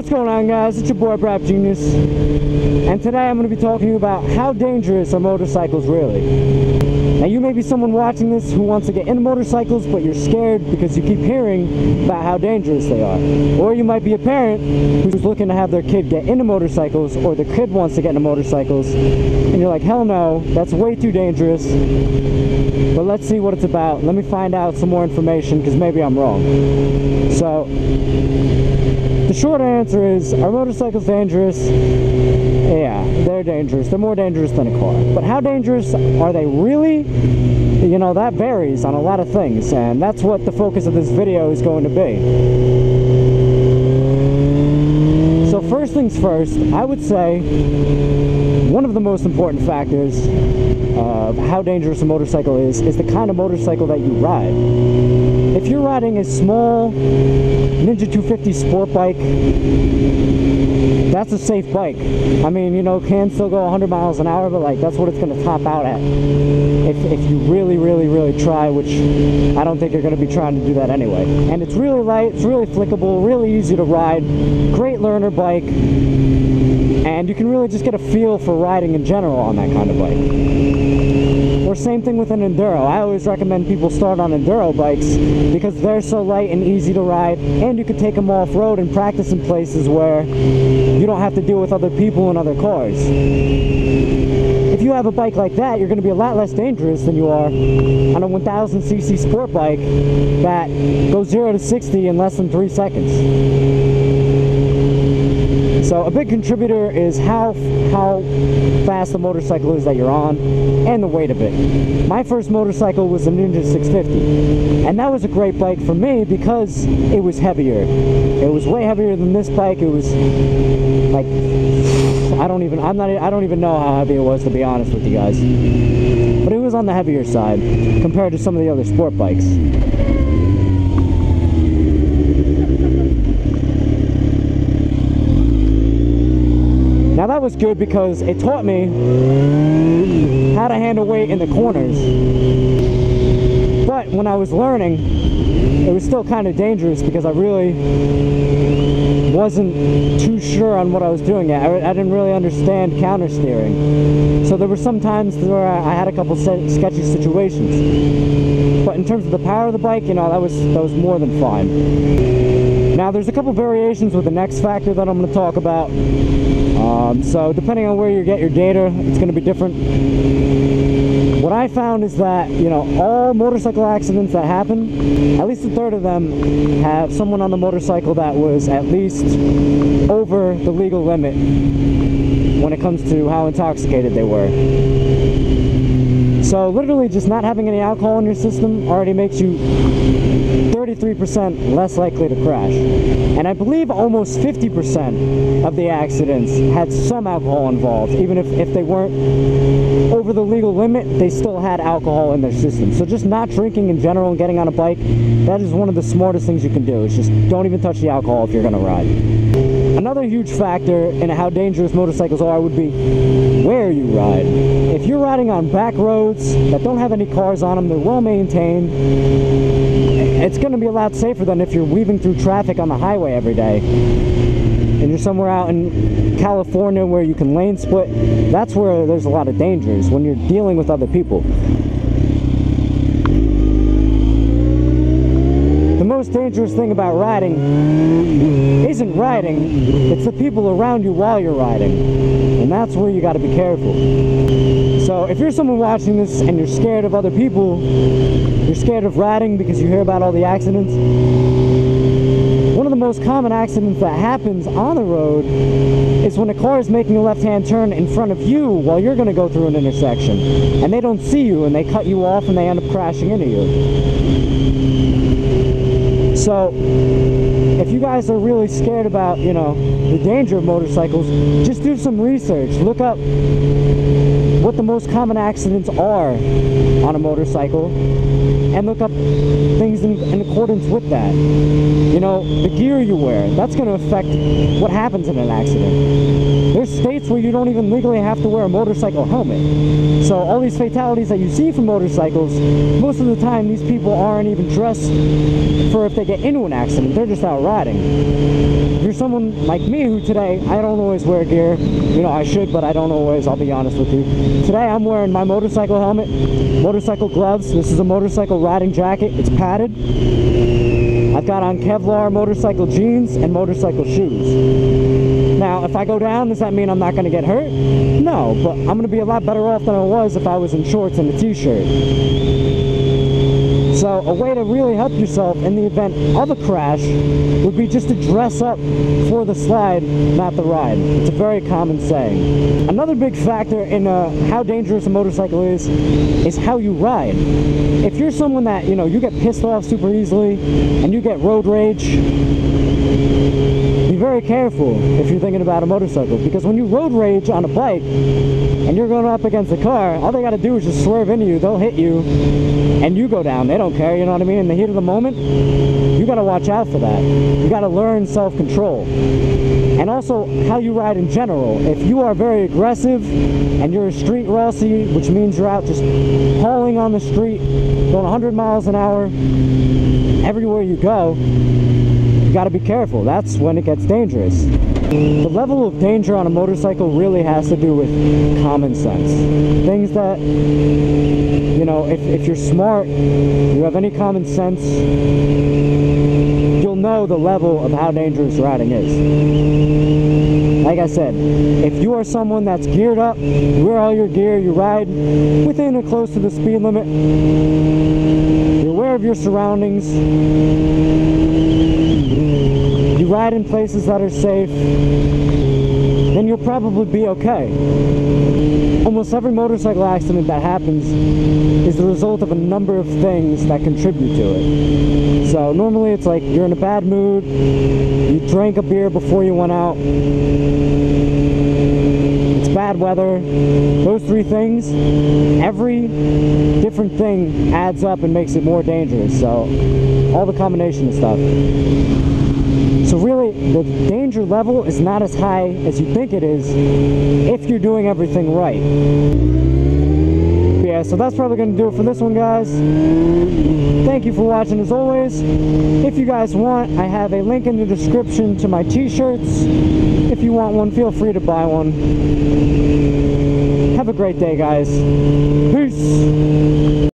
What's going on, guys? It's your boy Brap Genius, and today I'm going to be talking to you about how dangerous are motorcycles really. Now, you may be someone watching this who wants to get into motorcycles, but you're scared because you keep hearing about how dangerous they are. Or you might be a parent who's looking to have their kid get into motorcycles, or the kid wants to get into motorcycles, and you're like, hell no, that's way too dangerous. But let's see what it's about. Let me find out some more information, because maybe I'm wrong. So, the short answer is, are motorcycles dangerous? Yeah, they're dangerous. They're more dangerous than a car. But how dangerous are they really? You know, that varies on a lot of things, and that's what the focus of this video is going to be. So first things first, I would say one of the most important factors of how dangerous a motorcycle is the kind of motorcycle that you ride. If you're riding a small Ninja 250 sport bike, that's a safe bike. I mean, you know, can still go 100 miles an hour, but like that's what it's going to top out at. If you really try, which I don't think you're going to be trying to do that anyway. And it's really light, it's really flickable, really easy to ride, great learner bike, and you can really just get a feel for riding in general on that kind of bike. Or same thing with an enduro. I always recommend people start on enduro bikes because they're so light and easy to ride, and you can take them off-road and practice in places where you don't have to deal with other people and other cars. If you have a bike like that, you're going to be a lot less dangerous than you are on a 1000cc sport bike that goes 0 to 60 in less than 3 seconds. So a big contributor is how fast the motorcycle is that you're on and the weight of it. My first motorcycle was a Ninja 650, and that was a great bike for me because it was heavier. It was way heavier than this bike. It was like, I don't even know how heavy it was, to be honest with you guys. But it was on the heavier side compared to some of the other sport bikes. Now that was good because it taught me how to handle weight in the corners. But when I was learning, it was still kind of dangerous because I really wasn't too sure on what I was doing yet. I didn't really understand counter steering. So there were some times where I had a couple sketchy situations. But in terms of the power of the bike, you know, that was more than fine. Now there's a couple variations with the next factor that I'm going to talk about. So depending on where you get your data, it's going to be different. What I found is that, you know, all motorcycle accidents that happen, at least a third of them have someone on the motorcycle that was at least over the legal limit when it comes to how intoxicated they were. So literally just not having any alcohol in your system already makes you 33% less likely to crash. And I believe almost 50% of the accidents had some alcohol involved. Even if they weren't over the legal limit, they still had alcohol in their system. So just not drinking in general and getting on a bike, that is one of the smartest things you can do. Is just don't even touch the alcohol if you're going to ride. Another huge factor in how dangerous motorcycles are would be where you ride. If you're riding on back roads that don't have any cars on them, they're well maintained, it's going to be a lot safer than if you're weaving through traffic on the highway every day. And you're somewhere out in California where you can lane split. That's where there's a lot of dangers, when you're dealing with other people. The most dangerous thing about riding isn't riding, it's the people around you while you're riding. And that's where you got to be careful. So if you're someone watching this and you're scared of other people, you're scared of riding because you hear about all the accidents, one of the most common accidents that happens on the road is when a car is making a left-hand turn in front of you while you're going to go through an intersection, and they don't see you and they cut you off and they end up crashing into you. So if you guys are really scared about, you know, the danger of motorcycles, just do some research. Look up what the most common accidents are on a motorcycle, and look up things in accordance with that. You know, the gear you wear, that's going to affect what happens in an accident. There's states where you don't even legally have to wear a motorcycle helmet. So all these fatalities that you see from motorcycles, most of the time these people aren't even dressed for if they get into an accident. They're just out riding. If you're someone like me who today, I don't always wear gear. You know, I should, but I don't always, I'll be honest with you. Today I'm wearing my motorcycle helmet, motorcycle gloves. This is a motorcycle riding jacket. It's padded. I've got on Kevlar motorcycle jeans and motorcycle shoes. Now, if I go down, does that mean I'm not going to get hurt? No, but I'm going to be a lot better off than I was if I was in shorts and a t-shirt. So a way to really help yourself in the event of a crash would be just to dress up for the slide, not the ride. It's a very common saying. Another big factor in how dangerous a motorcycle is how you ride. If you're someone that, you know, you get pissed off super easily and you get road rage, be very careful if you're thinking about a motorcycle, because when you road rage on a bike and you're going up against a car, all they got to do is just swerve into you. They'll hit you and you go down. They don't care, you know what I mean? In the heat of the moment, you got to watch out for that. You got to learn self-control. And also how you ride in general. If you are very aggressive and you're a street Rossi, which means you're out just hauling on the street, going 100 miles an hour everywhere you go, you got to be careful. That's when it gets dangerous. The level of danger on a motorcycle really has to do with common sense. Things that, you know, if you're smart, you have any common sense, you'll know the level of how dangerous riding is. Like I said, if you are someone that's geared up, you wear all your gear, you ride within or close to the speed limit, you're aware of your surroundings, you ride in places that are safe, then you'll probably be okay. Almost every motorcycle accident that happens is the result of a number of things that contribute to it. So normally it's like you're in a bad mood, you drank a beer before you went out, it's bad weather. Those three things, every different thing adds up and makes it more dangerous. So all the combination of stuff. So really, the danger level is not as high as you think it is if you're doing everything right. But yeah, so that's probably going to do it for this one, guys. Thank you for watching as always. If you guys want, I have a link in the description to my t-shirts. If you want one, feel free to buy one. Have a great day, guys. Peace!